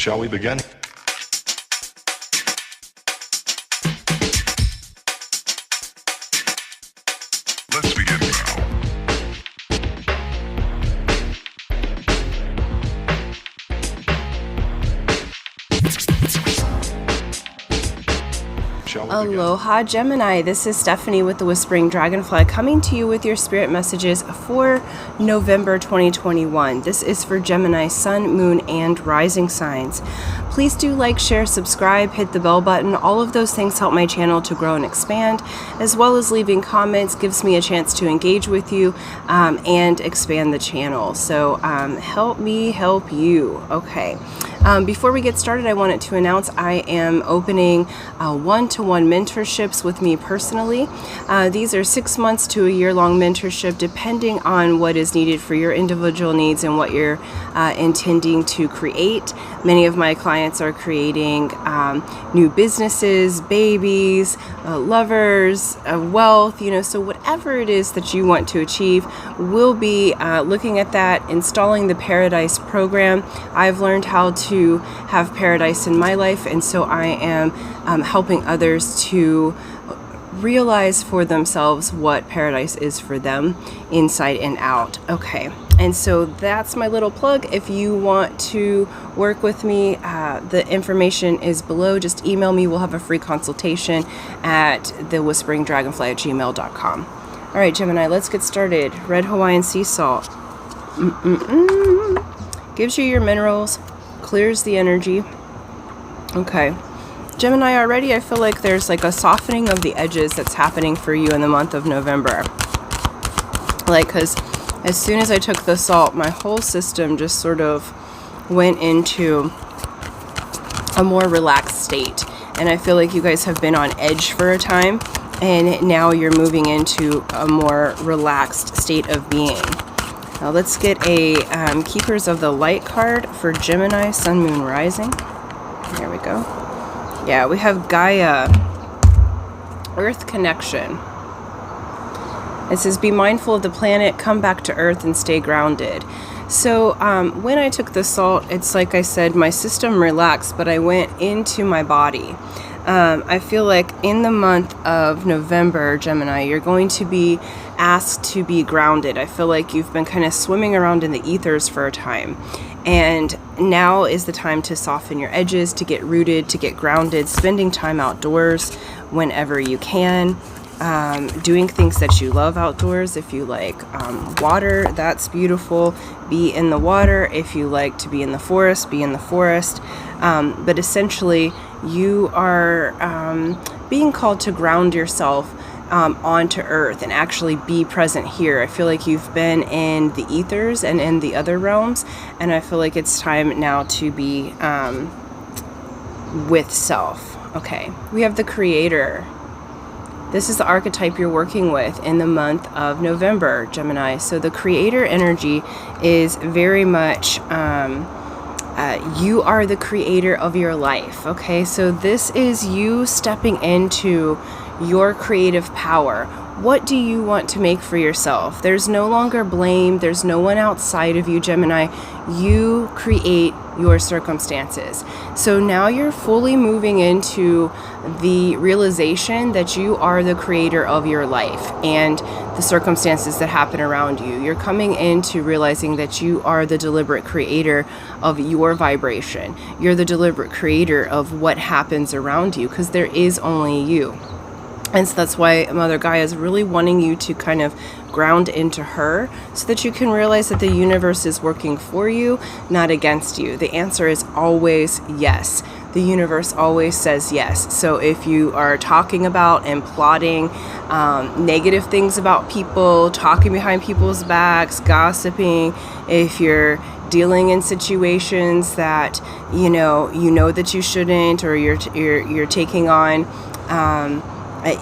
Shall we begin? Let's begin now. Aloha, Gemini. This is Stephanie with the Whispering Dragonfly coming to you with your spirit messages for November 2021. This is for Gemini, Sun, Moon, and Rising signs. Please do like, share, subscribe, hit the bell button. All of those things help my channel to grow and expand, as well as leaving comments gives me a chance to engage with you and expand the channel. So help me help you. Okay. Before we get started, I wanted to announce I am opening one-to-one mentorships with me personally. These are 6 months to a year-long mentorship, depending on what is needed for your individual needs and what you're intending to create. Many of my clients are creating new businesses, babies, lovers, wealth, so whatever it is that you want to achieve, we'll be looking at that, installing the Paradise program. I've learned how to have paradise in my life, and so I am helping others to realize for themselves what paradise is for them inside and out. Okay, and so that's my little plug. If you want to work with me, the information is below. Just email me. We'll have a free consultation at thewhisperingdragonfly@gmail.com. All right, Gemini, let's get started. Red Hawaiian sea salt. Gives you your minerals, clears the energy. Okay. Gemini, already I feel like there's like a softening of the edges that's happening for you in the month of November. Because as soon as I took the salt, my whole system just sort of went into a more relaxed state. And I feel like you guys have been on edge for a time, and now you're moving into a more relaxed state of being. Now let's get a Keepers of the Light card for Gemini, Sun, Moon, Rising. There we go. Yeah, we have Gaia, Earth connection. It says, be mindful of the planet, come back to Earth, and stay grounded. So when I took the salt, it's like I said, my system relaxed, but I went into my body. I feel like in the month of November, Gemini, you're going to be asked to be grounded. I feel like you've been kind of swimming around in the ethers for a time. And now is the time to soften your edges, to get rooted, to get grounded, spending time outdoors whenever you can, doing things that you love outdoors. If you like water, that's beautiful. Be in the water. If you like to be in the forest, be in the forest. But essentially, you are being called to ground yourself onto Earth and actually be present here. I feel like you've been in the ethers and in the other realms, and I feel like it's time now to be with self. Okay, we have the Creator. This is the archetype you're working with in the month of November, Gemini. So the Creator energy is very much you are the creator of your life. Okay, so this is you stepping into your creative power. What do you want to make for yourself? There's no longer blame. There's no one outside of you, Gemini. You create your circumstances. So now you're fully moving into the realization that you are the creator of your life and the circumstances that happen around you. You're coming into realizing that you are the deliberate creator of your vibration. You're the deliberate creator of what happens around you, because there is only you. And so that's why Mother Gaia is really wanting you to kind of ground into her, so that you can realize that the universe is working for you, not against you. The answer is always yes. The universe always says yes. So if you are talking about and plotting negative things about people, talking behind people's backs, gossiping, if you're dealing in situations that you know that you shouldn't, or you're taking on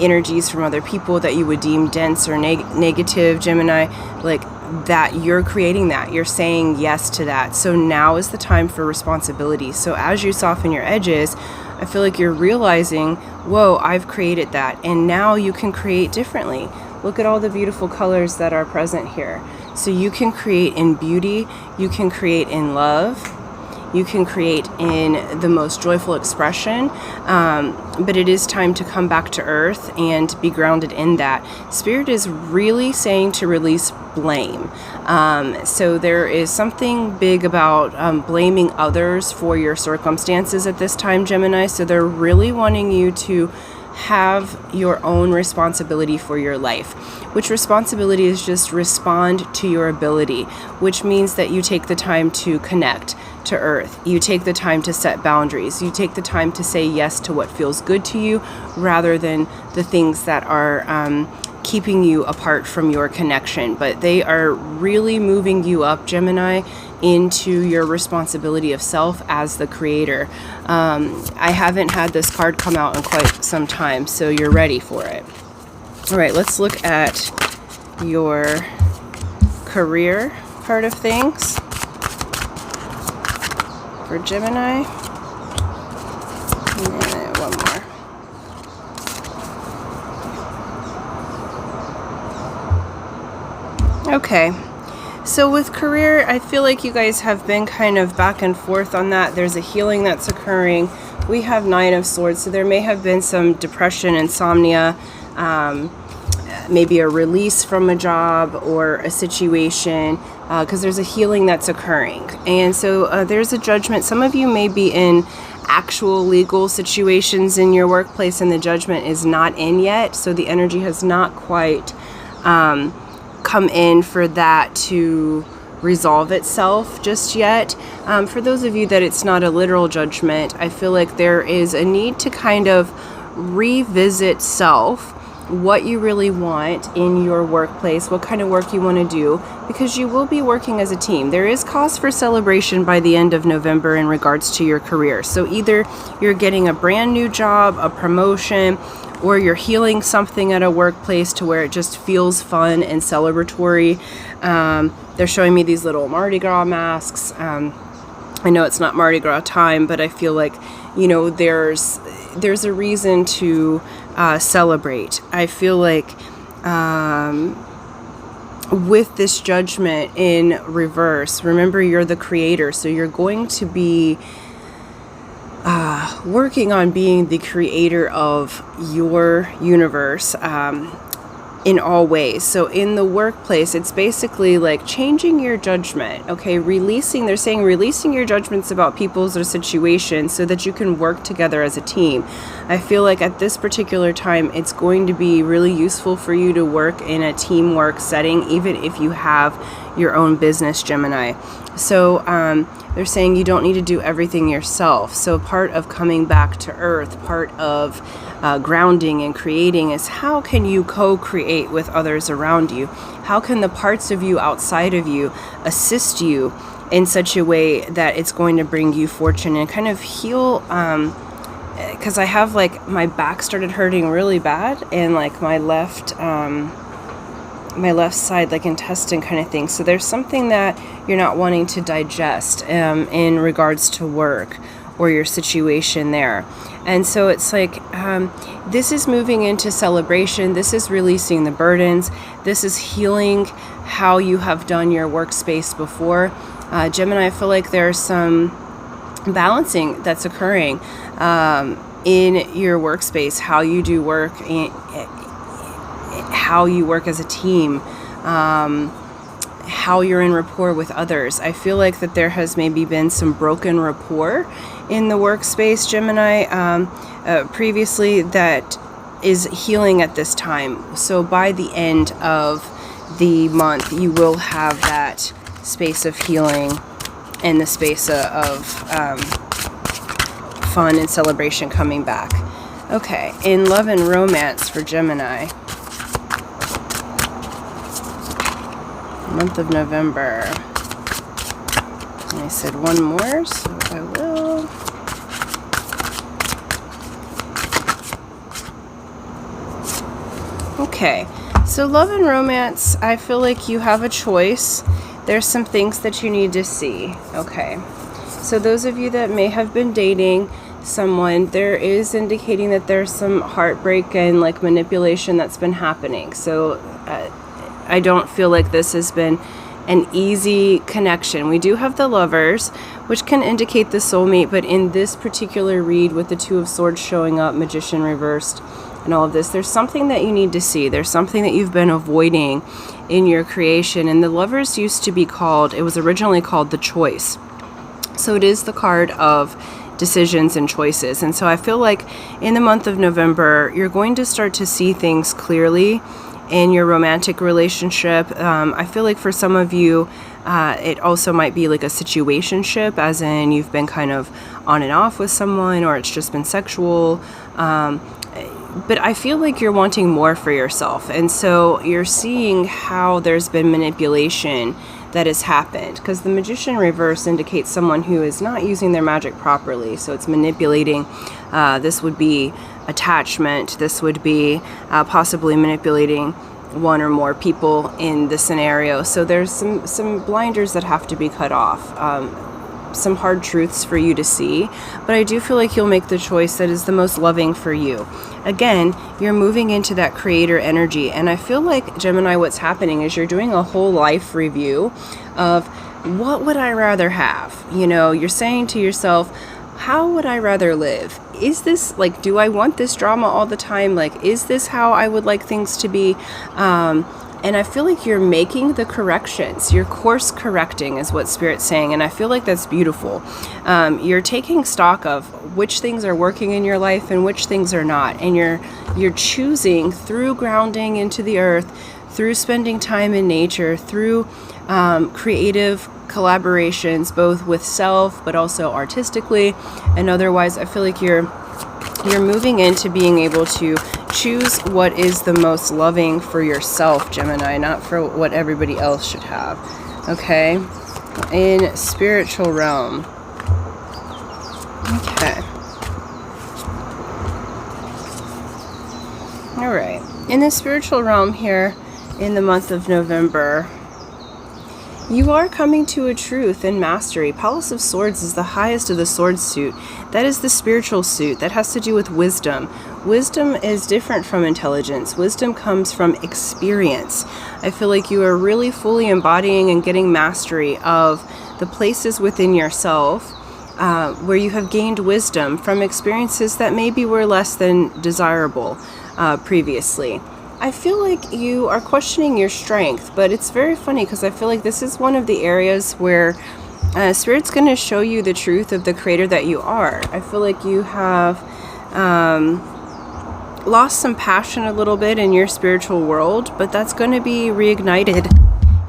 energies from other people that you would deem dense or negative, Gemini, like that, you're creating that. You're saying yes to that. So now is the time for responsibility. So as you soften your edges, I feel like you're realizing, whoa, I've created that. And now you can create differently. Look at all the beautiful colors that are present here. So you can create in beauty. You can create in love. you can create in the most joyful expression. But it is time to come back to earth and be grounded in that. Spirit is really saying to release blame. So there is something big about blaming others for your circumstances at this time, Gemini. So they're really wanting you to have your own responsibility for your life, which responsibility is just respond to your ability, which means that you take the time to connect to earth. You take the time to set boundaries. You take the time to say yes to what feels good to you rather than the things that are keeping you apart from your connection. But they are really moving you up, Gemini, into your responsibility of self as the creator. I haven't had this card come out in quite some time, so you're ready for it. All right, let's look at your career part of things for Gemini. And one more. Okay. So with career, I feel like you guys have been kind of back and forth on that. There's a healing that's occurring. We have Nine of Swords, so there may have been some depression, insomnia, maybe a release from a job or a situation, because there's a healing that's occurring. And so there's a judgment. Some of you may be in actual legal situations in your workplace and the judgment is not in yet, so the energy has not quite come in for that to resolve itself just yet. For those of you that it's not a literal judgment, I feel like there is a need to kind of revisit self, what you really want in your workplace, what kind of work you want to do, because you will be working as a team. There is cause for celebration by the end of November in regards to your career. So either you're getting a brand new job, a promotion, or you're healing something at a workplace to where it just feels fun and celebratory. They're showing me these little Mardi Gras masks. I know it's not Mardi Gras time, but I feel like, you know, there's a reason to celebrate. I feel like with this judgment in reverse, remember you're the creator, so you're going to be working on being the creator of your universe in all ways. So in the workplace, it's basically like changing your judgment, okay? They're saying releasing your judgments about people's or situations so that you can work together as a team. I feel like at this particular time, it's going to be really useful for you to work in a teamwork setting, even if you have your own business, Gemini. So they're saying you don't need to do everything yourself. So part of coming back to earth, part of grounding and creating is how can you co-create with others around you? How can the parts of you outside of you assist you in such a way that it's going to bring you fortune and kind of heal? Because I have like my back started hurting really bad and like my left side, like intestine kind of thing. So there's something that you're not wanting to digest in regards to work or your situation there. And so it's like, this is moving into celebration. This is releasing the burdens. This is healing how you have done your workspace before. Gemini, I feel like there's some balancing that's occurring in your workspace, how you do work, how you work as a team, how you're in rapport with others. I feel like that there has maybe been some broken rapport in the workspace, Gemini, previously, that is healing at this time. So by the end of the month, you will have that space of healing and the space of fun and celebration coming back. Okay, in love and romance for Gemini, month of November. And I said one more, so I will. Okay, so love and romance, I feel like you have a choice. There's some things that you need to see. Okay, so those of you that may have been dating someone, there is indicating that there's some heartbreak and like manipulation that's been happening. So I don't feel like this has been an easy connection. We do have the Lovers, which can indicate the soulmate, but in this particular read with the Two of Swords showing up, Magician reversed, and all of this, there's something that you need to see. There's something that you've been avoiding in your creation. And the Lovers used to be called, it was originally called the Choice. So it is the card of decisions and choices. And so I feel like in the month of November, you're going to start to see things clearly in your romantic relationship. I feel like for some of you, it also might be like a situationship, as in you've been kind of on and off with someone, or it's just been sexual. But I feel like you're wanting more for yourself. And so you're seeing how there's been manipulation that has happened, because the Magician reverse indicates someone who is not using their magic properly. So it's manipulating. This would be attachment. This would be possibly manipulating one or more people in the scenario. So there's some blinders that have to be cut off. Some hard truths for you to see, but I do feel like you'll make the choice that is the most loving for you. Again, you're moving into that creator energy, and I feel like, Gemini, what's happening is you're doing a whole life review of what would I rather have. You know, you're saying to yourself, how would I rather live? Is this, like, do I want this drama all the time? Like, is this how I would like things to be? And I feel like you're making the corrections. You're course correcting is what Spirit's saying. And I feel like that's beautiful. You're taking stock of which things are working in your life and which things are not. And you're choosing through grounding into the earth, through spending time in nature, through creative collaborations, both with self, but also artistically and otherwise. I feel like you're moving into being able to choose what is the most loving for yourself, Gemini, not for what everybody else should have. Okay? In spiritual realm. Okay. All right. In the spiritual realm here, in the month of November, you are coming to a truth and mastery. Palace of Swords is the highest of the sword suit. That is the spiritual suit. That has to do with wisdom. Wisdom is different from intelligence. Wisdom comes from experience. I feel like you are really fully embodying and getting mastery of the places within yourself where you have gained wisdom from experiences that maybe were less than desirable previously. I feel like you are questioning your strength, but it's very funny because I feel like this is one of the areas where Spirit's going to show you the truth of the creator that you are. I feel like you have lost some passion a little bit in your spiritual world, but that's going to be reignited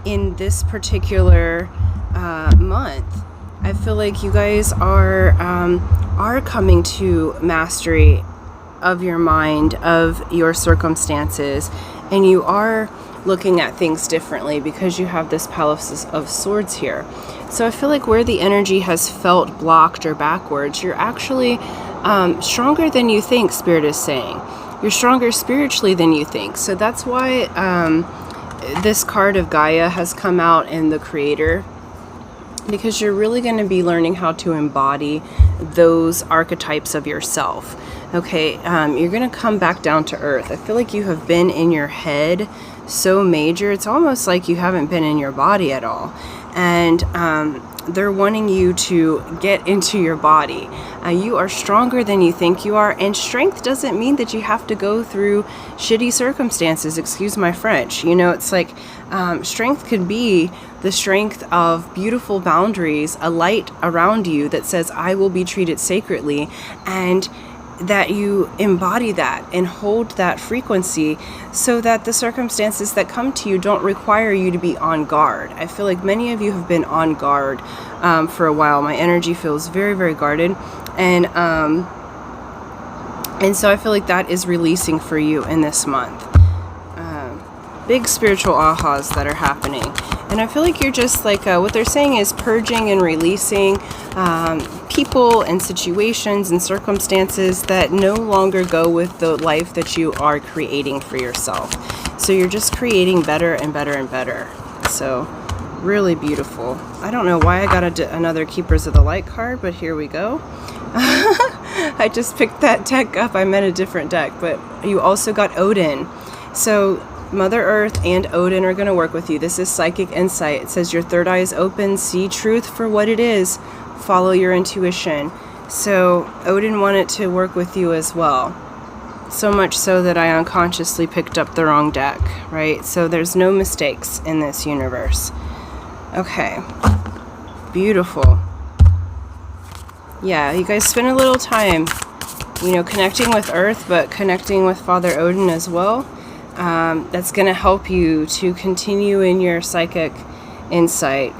in this particular month. I feel like you guys are coming to mastery of your mind, of your circumstances, and you are looking at things differently because you have this Palace of Swords here. So I feel like where the energy has felt blocked or backwards, you're actually stronger than you think, Spirit is saying. You're stronger spiritually than you think. So that's why this card of Gaia has come out in the Creator, because you're really going to be learning how to embody those archetypes of yourself. Okay, you're going to come back down to earth. I feel like you have been in your head so major. It's almost like you haven't been in your body at all. And they're wanting you to get into your body. You are stronger than you think you are. And strength doesn't mean that you have to go through shitty circumstances. Excuse my French. You know, it's like strength could be the strength of beautiful boundaries, a light around you that says, I will be treated sacredly. And that you embody that and hold that frequency so that the circumstances that come to you don't require you to be on guard. I feel like many of you have been on guard for a while. My energy feels very, very guarded. And so I feel like that is releasing for you in this month. Big spiritual ahas that are happening. And I feel like you're just like, what they're saying is purging and releasing people and situations and circumstances that no longer go with the life that you are creating for yourself. So you're just creating better and better and better. So really beautiful. I don't know why I got another Keepers of the Light card, but here we go. I just picked that deck up. I meant a different deck, but you also got Odin. So Mother Earth and Odin are going to work with you. This is psychic insight. It says your third eye is open. See truth for what it is. Follow your intuition. So Odin wanted to work with you as well. So much so that I unconsciously picked up the wrong deck, right? So there's no mistakes in this universe. Okay. Beautiful. Yeah, you guys spend a little time, you know, connecting with Earth, but connecting with Father Odin as well. That's going to help you to continue in your psychic insight.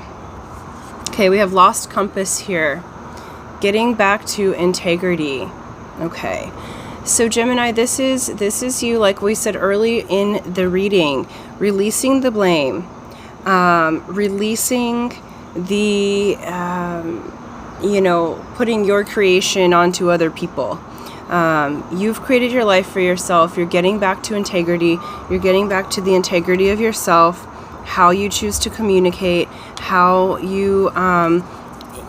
Okay, we have lost compass here. Getting back to integrity. Okay. So Gemini, this is you, like we said early in the reading, releasing the blame, releasing the, you know, putting your creation onto other people. You've created your life for yourself. You're getting back to integrity. You're getting back to the integrity of yourself, how you choose to communicate, how you,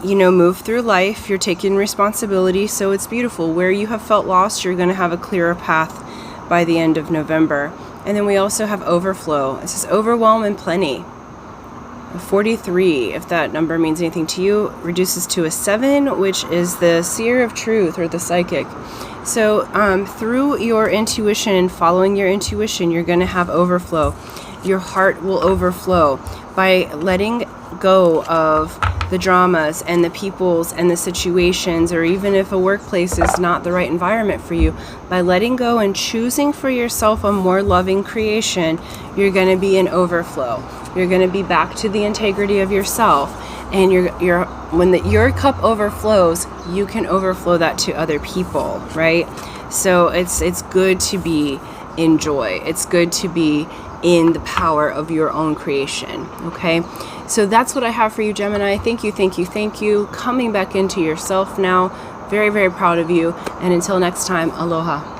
you know, move through life. You're taking responsibility. So it's beautiful. Where you have felt lost, you're going to have a clearer path by the end of November. And then we also have overflow. It says overwhelm and plenty. 43, if that number means anything to you, reduces to a 7, which is the seer of truth or the psychic. So through your intuition and following your intuition, you're going to have overflow. Your heart will overflow by letting go of the dramas and the peoples and the situations, or even if a workplace is not the right environment for you, by letting go and choosing for yourself a more loving creation, you're going to be in overflow. You're going to be back to the integrity of yourself, and when your cup overflows, you can overflow that to other people, right? So it's good to be in joy. It's good to be in the power of your own creation. Okay, so that's what I have for you, Gemini. Thank you, thank you, thank you. Coming back into yourself now. Very, very proud of you. And until next time, aloha.